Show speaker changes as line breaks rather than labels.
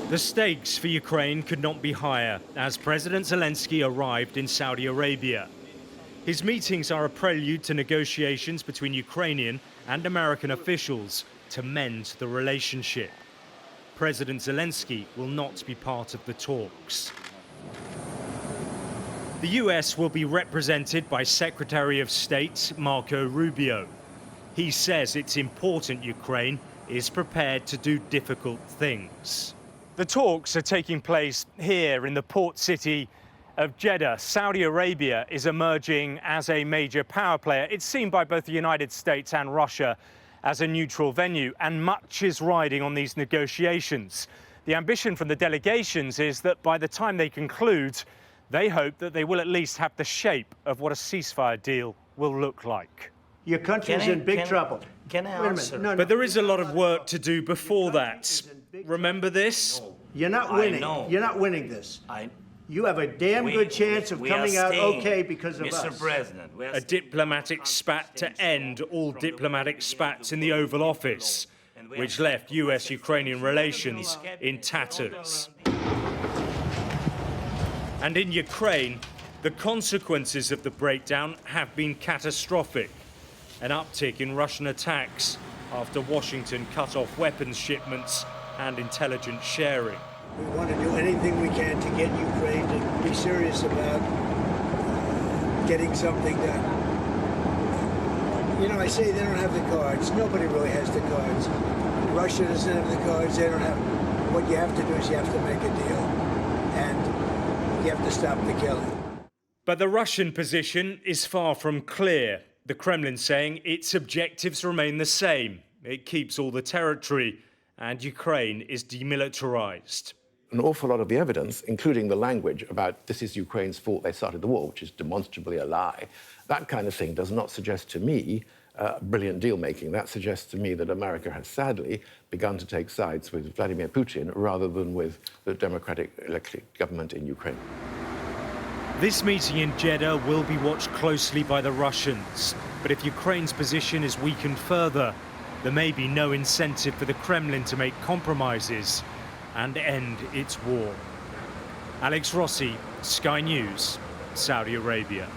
The stakes for Ukraine could not be higher as President Zelenskyy arrived in Saudi Arabia. His meetings are a prelude to negotiations between Ukrainian and American officials to mend the relationship. President Zelenskyy will not be part of the talks. The US will be represented by Secretary of State Marco Rubio. He says it's important Ukraine is prepared to do difficult things. The talks are taking place here in the port city of Jeddah. Saudi Arabia is emerging as a major power player. It's seen by both the United States and Russia as a neutral venue, and much is riding on these negotiations. The ambition from the delegations is that by the time they conclude, they hope that they will at least have the shape of what a ceasefire deal will look like.
Your country's in big trouble.
Can I answer?
No,
but there is a lot of work to do before that. Remember this?
You're not winning. You're not winning this. You have a damn good chance of coming out okay because of us.
Mr. President,
a diplomatic spat to end all diplomatic spats in the Oval Office, which left US-Ukrainian relations in tatters. And in Ukraine, the consequences of the breakdown have been catastrophic. An uptick in Russian attacks after Washington cut off weapons shipments and intelligence sharing.
We want to do anything we can to get Ukraine to be serious about getting something done. You know, I say they don't have the cards. Nobody really has the cards. Russia doesn't have the cards. They don't have. What you have to do is you have to make a deal. And you have to stop the killing.
But the Russian position is far from clear. The Kremlin saying its objectives remain the same. It keeps all the territory, and Ukraine is demilitarized.
An awful lot of the evidence, including the language about this is Ukraine's fault, they started the war, which is demonstrably a lie, that kind of thing does not suggest to me brilliant deal-making. That suggests to me that America has sadly begun to take sides with Vladimir Putin rather than with the democratic elected government in Ukraine.
This meeting in Jeddah will be watched closely by the Russians. But if Ukraine's position is weakened further, there may be no incentive for the Kremlin to make compromises and end its war. Alex Rossi, Sky News, Saudi Arabia.